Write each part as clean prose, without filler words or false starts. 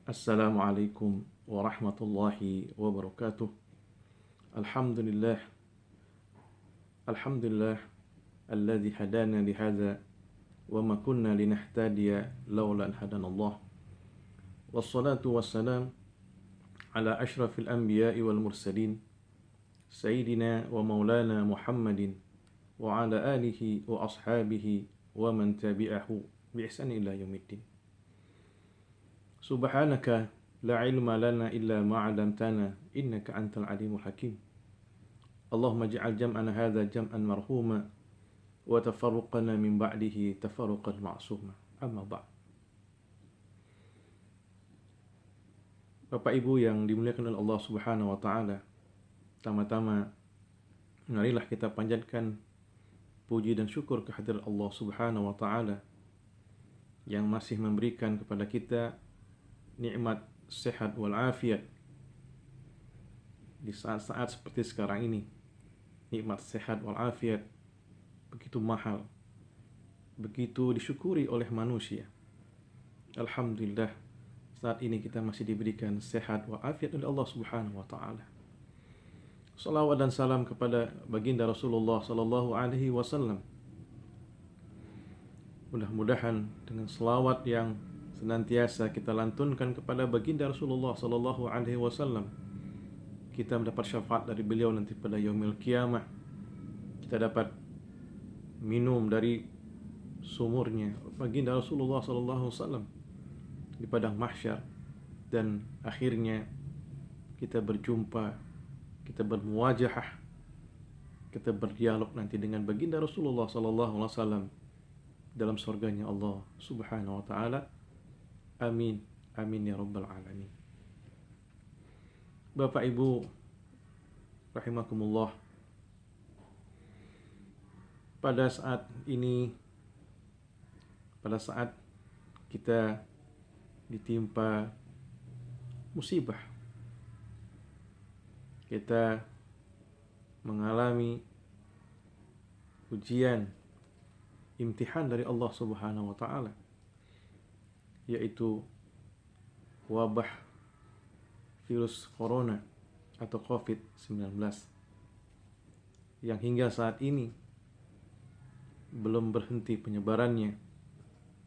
Assalamualaikum warahmatullahi wabarakatuh. Alhamdulillah, alhamdulillah alladzi hadana lihadza wa ma kunna linahtadiya laula an hadanallah. Wassalatu wassalam ala asyrafil anbiya'i wal mursalin sayyidina wa maulana Muhammadin wa ala alihi wa ashabihi wa man tabi'ahu bi ihsan ila yaumiddin. Subhanaka la ilma lana illa ma 'allamtana innaka antal alimul hakim. Allahumma ij'al jam'ana hadza jam'an marhuma wa tafarruqana min ba'dihi tafarruqan ma'suma. Amma ba'd. Bapak Ibu yang dimuliakan oleh Allah Subhanahu wa taala, pertama-tama marilah kita panjatkan puji dan syukur kehadirat Allah Subhanahu wa taala yang masih memberikan kepada kita nikmat sehat wal afiat di saat-saat seperti sekarang ini. Nikmat sehat wal afiat begitu mahal, begitu disyukuri oleh manusia. Alhamdulillah, saat ini kita masih diberikan sehat wal afiat oleh Allah Subhanahu wa taala. Salawat dan salam kepada baginda Rasulullah sallallahu alaihi wasallam. Mudah-mudahan dengan selawat yang senantiasa kita lantunkan kepada baginda Rasulullah sallallahu alaihi wasallam, kita mendapat syafaat dari beliau nanti pada yaumil qiyamah. Kita dapat minum dari sumurnya baginda Rasulullah sallallahu alaihi wasallam di padang mahsyar, dan akhirnya kita berjumpa, kita bermuwajahah, kita berdialog nanti dengan baginda Rasulullah sallallahu alaihi wasallam dalam surganya Allah Subhanahu wa taala. Amin, amin ya rabbal alamin. Bapak Ibu rahimakumullah, pada saat ini, pada saat kita ditimpa musibah, kita mengalami ujian, imtihan dari Allah Subhanahu wa taala, yaitu wabah virus corona atau COVID-19 yang hingga saat ini belum berhenti penyebarannya,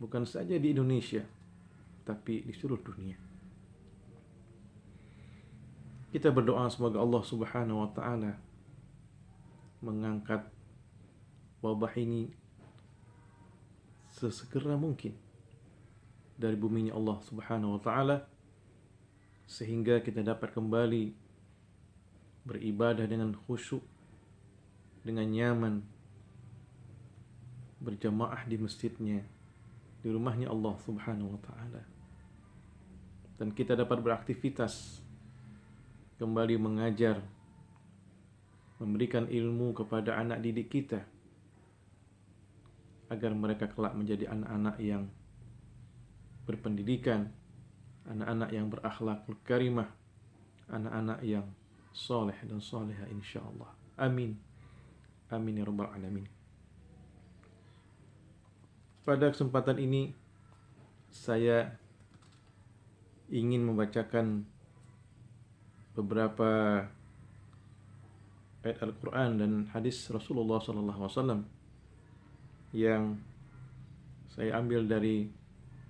bukan saja di Indonesia tapi di seluruh dunia. Kita berdoa semoga Allah Subhanahu wa taala mengangkat wabah ini sesegera mungkin dari buminya Allah Subhanahu wa taala, sehingga kita dapat kembali beribadah dengan khusyuk, dengan nyaman, berjamaah di masjidnya, di rumahnya Allah Subhanahu wa taala, dan kita dapat beraktivitas, kembali mengajar, memberikan ilmu kepada anak didik kita agar mereka kelak menjadi anak-anak yang berpendidikan, anak-anak yang berakhlakul karimah, anak-anak yang soleh dan soleha insyaallah. Amin, amin ya rabbal alamin. Pada kesempatan ini saya ingin membacakan beberapa ayat Al-Quran dan hadis Rasulullah SAW yang saya ambil dari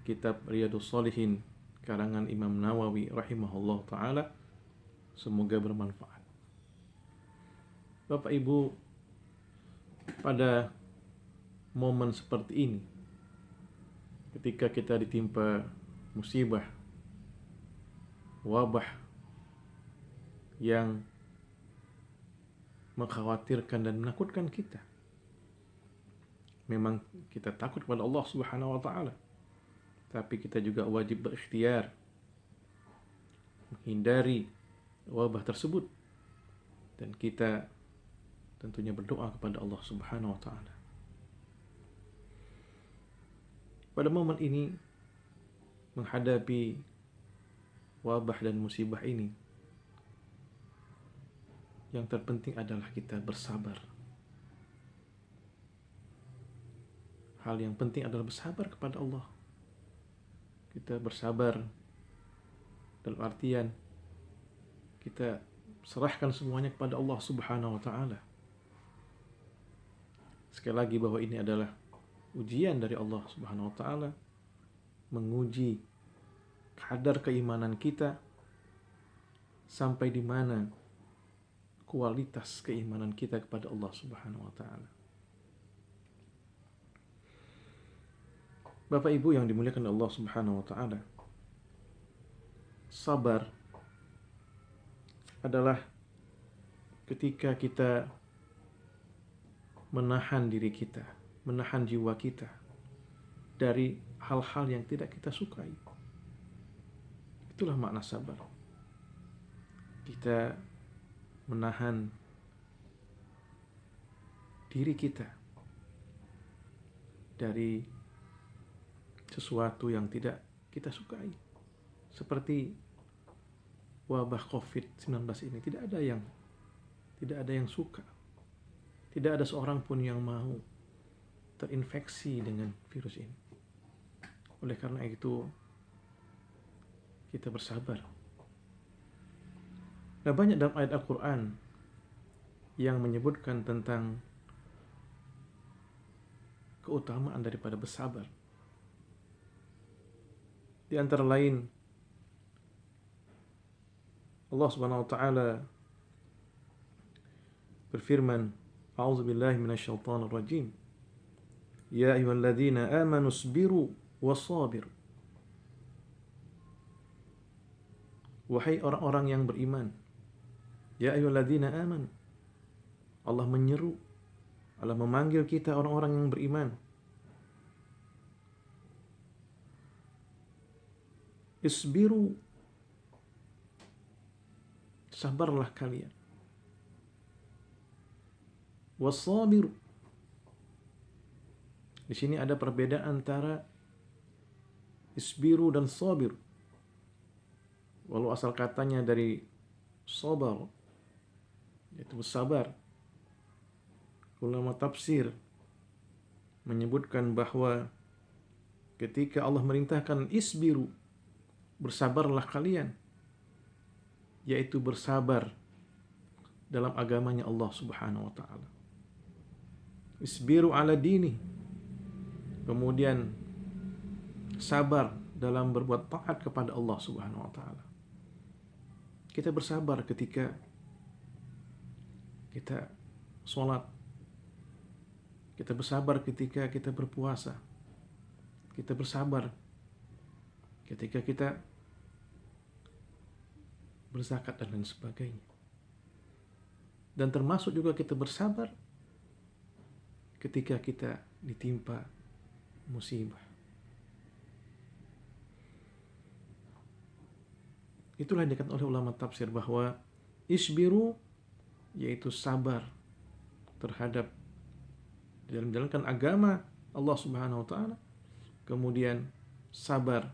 kitab Riyadhus Shalihin karangan Imam Nawawi rahimahullah ta'ala. Semoga bermanfaat. Bapak Ibu, pada momen seperti ini, ketika kita ditimpa musibah, wabah yang mengkhawatirkan dan menakutkan kita, memang kita takut kepada Allah Subhanahu wa taala, tapi kita juga wajib berikhtiar menghindari wabah tersebut, dan kita tentunya berdoa kepada Allah Subhanahu wa taala. Pada momen ini, menghadapi wabah dan musibah ini, yang terpenting adalah kita bersabar. Hal yang penting adalah bersabar kepada Allah. Kita bersabar dalam artian kita serahkan semuanya kepada Allah Subhanahu wa taala. Sekali lagi bahwa ini adalah ujian dari Allah Subhanahu wa taala, menguji kadar keimanan kita sampai di mana kualitas keimanan kita kepada Allah Subhanahu wa taala. Bapak Ibu yang dimuliakan Allah Subhanahu wa taala, sabar adalah ketika kita menahan diri kita, menahan jiwa kita dari hal-hal yang tidak kita sukai. Itulah makna sabar. Kita menahan diri kita dari sesuatu yang tidak kita sukai. Seperti wabah COVID-19 ini, tidak ada yang suka. Tidak ada seorang pun yang mau terinfeksi dengan virus ini. Oleh karena itu, kita bersabar. Nah, banyak dalam ayat Al-Quran yang menyebutkan tentang keutamaan daripada bersabar. Di antara lain, Allah Subhanahu wa taala berfirman, A'udzu billahi minasyaitonir rajim. Ya ayyuhalladzina amanu isbiru wasabiru. Wahai orang-orang yang beriman. Ya ayyuhalladzina amanu. Allah menyeru, Allah memanggil kita orang-orang yang beriman. Isbiru, sabarlah kalian. Wasabiru. Di sini ada perbedaan antara isbiru dan sabir. Walau asal katanya dari sabar, yaitu bersabar. Ulama tafsir menyebutkan bahwa ketika Allah merintahkan isbiru, bersabarlah kalian, yaitu bersabar dalam agamanya Allah Subhanahu wa taala. Isbiru ala dini, kemudian sabar dalam berbuat taat kepada Allah Subhanahu wa taala. Kita bersabar ketika kita sholat, kita bersabar ketika kita berpuasa, kita bersabar ketika kita berzakat dan lain sebagainya. Dan termasuk juga kita bersabar ketika kita ditimpa musibah. Itulah yang dikatakan oleh ulama tafsir bahwa isbiru, yaitu sabar terhadap dalam menjalankan agama Allah Subhanahu wa taala, kemudian sabar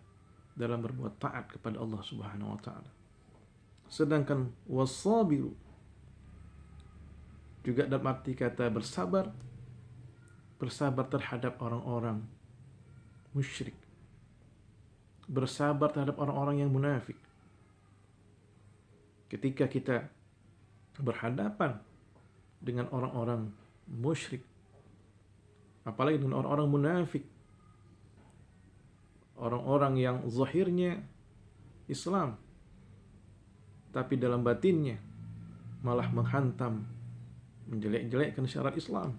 dalam berbuat taat kepada Allah Subhanahu wa taala. Sedangkan wasabiru juga dalam arti kata bersabar terhadap orang-orang musyrik, bersabar terhadap orang-orang yang munafik. Ketika kita berhadapan dengan orang-orang musyrik, apalagi dengan orang-orang munafik, orang-orang yang zahirnya Islam, tapi dalam batinnya malah menghantam, menjelek-jelekkan syariat Islam,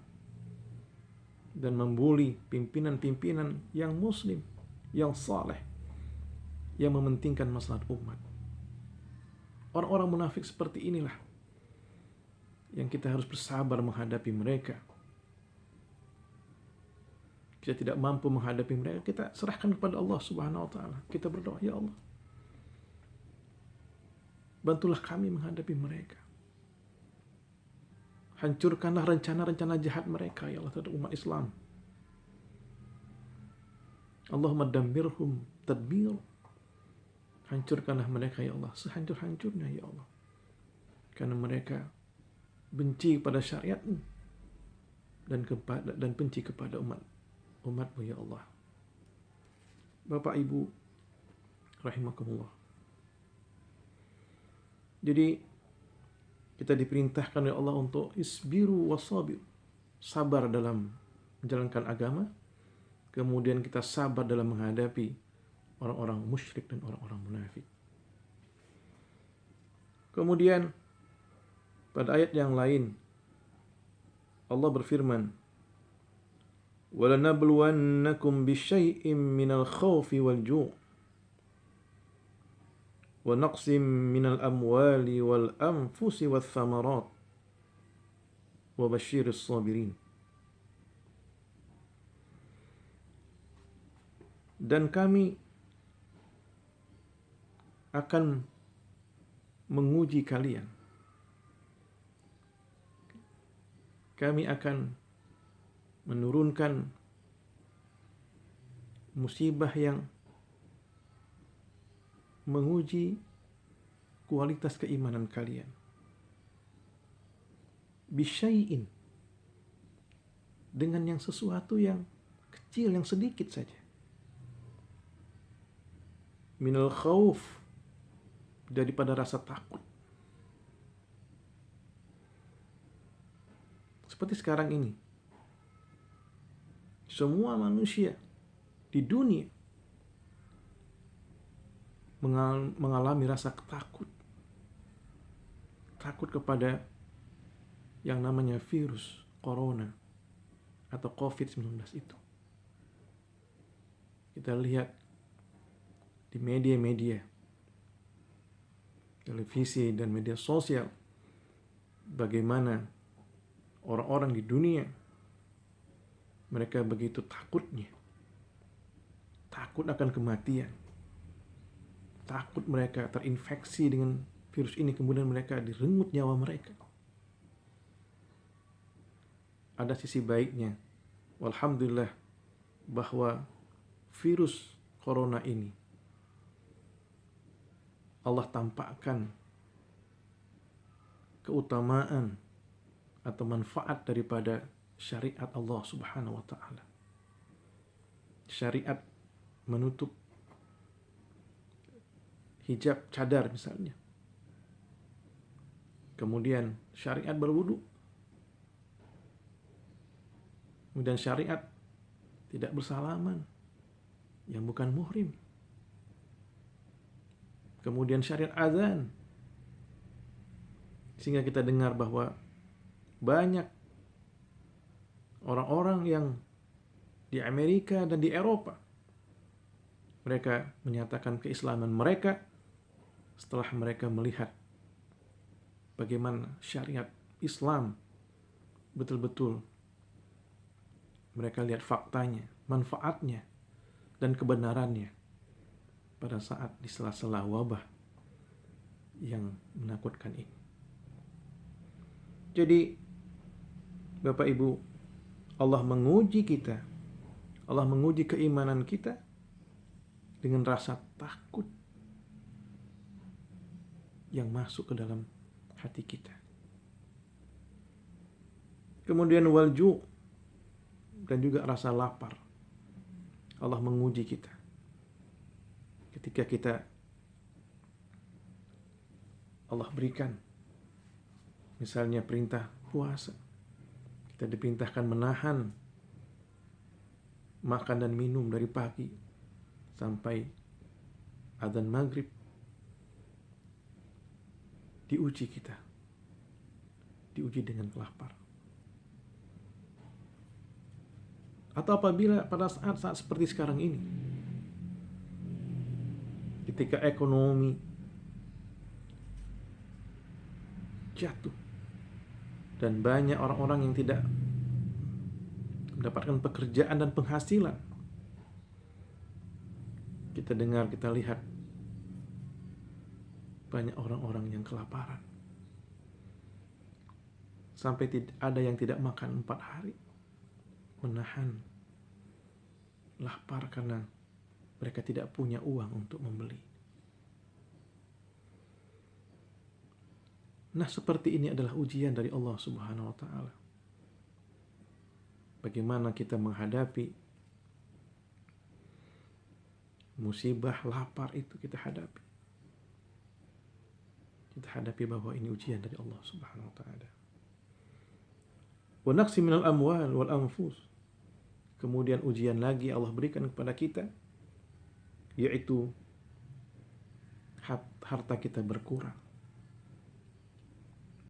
dan membuli pimpinan-pimpinan yang muslim, yang saleh, yang mementingkan maslahat umat. Orang-orang munafik seperti inilah yang kita harus bersabar menghadapi mereka. Kita tidak mampu menghadapi mereka, kita serahkan kepada Allah Subhanahu wa taala. Kita berdoa, ya Allah, bantulah kami menghadapi mereka. Hancurkanlah rencana-rencana jahat mereka, ya Allah, terhadap umat Islam. Allahumma dammirhum tadbir. Hancurkanlah mereka, ya Allah, sehancur-hancurnya, ya Allah. Karena mereka benci pada syariat-Mu dan benci kepada umat-Mu, ya Allah. Bapak Ibu rahimakumullah, Jadi kita diperintahkan oleh Allah untuk isbiru wasabir, sabar dalam menjalankan agama, kemudian kita sabar dalam menghadapi orang-orang musyrik dan orang-orang munafik. Kemudian pada ayat yang lain Allah berfirman, وَلَنَبْلُوَنَّكُمْ بِشَيْءٍ مِّنَ الْخَوْفِ وَالْجُوعِ وَنَقْصٍ مِّنَ الْأَمْوَالِ وَالْأَنفُسِ وَالثَّمَرَاتِ وَبَشِّرِ الصَّابِرِينَ. Dan kami akan menguji kalian. Kami akan menurunkan musibah yang menguji kualitas keimanan kalian. Bisyai'in, dengan yang sesuatu yang kecil, yang sedikit saja. Minal khauf, daripada rasa takut. Seperti sekarang ini, semua manusia di dunia mengalami rasa takut. Takut kepada yang namanya virus corona atau COVID-19 itu. Kita lihat di media-media, televisi dan media sosial, bagaimana orang-orang di dunia mereka begitu takutnya. Takut akan kematian. Takut mereka terinfeksi dengan virus ini, kemudian mereka direnggut nyawa mereka. Ada sisi baiknya, walhamdulillah, bahwa virus corona ini Allah tampakkan keutamaan atau manfaat daripada syariat Allah Subhanahu wa taala. Syariat menutup hijab cadar misalnya. Kemudian syariat berwudu. Kemudian syariat tidak bersalaman yang bukan muhrim. Kemudian syariat azan, sehingga kita dengar bahwa banyak orang-orang yang di Amerika dan di Eropa, mereka menyatakan keislaman mereka setelah mereka melihat bagaimana syariat Islam betul-betul mereka lihat faktanya, manfaatnya, dan kebenarannya pada saat di sela-sela wabah yang menakutkan ini. Jadi Bapak Ibu, Allah menguji kita, Allah menguji keimanan kita dengan rasa takut yang masuk ke dalam hati kita. Kemudian walju, dan juga rasa lapar. Allah menguji kita ketika kita Allah berikan misalnya perintah puasa, kita diperintahkan menahan makan dan minum dari pagi sampai adzan maghrib. Diuji kita, diuji dengan lapar. Atau apabila pada saat-saat seperti sekarang ini, ketika ekonomi jatuh dan banyak orang-orang yang tidak mendapatkan pekerjaan dan penghasilan, kita dengar, kita lihat banyak orang-orang yang kelaparan, sampai ada yang tidak makan 4 hari, menahan lapar karena mereka tidak punya uang untuk membeli. Nah, seperti ini adalah ujian dari Allah Subhanahu wa taala. Bagaimana kita menghadapi musibah lapar itu, kita hadapi. Kita kita hadapi bahwa ini ujian dari Allah Subhanahu wa taala. Wa naqsi minal amwal wal anfus. Kemudian ujian lagi Allah berikan kepada kita, yaitu harta kita berkurang.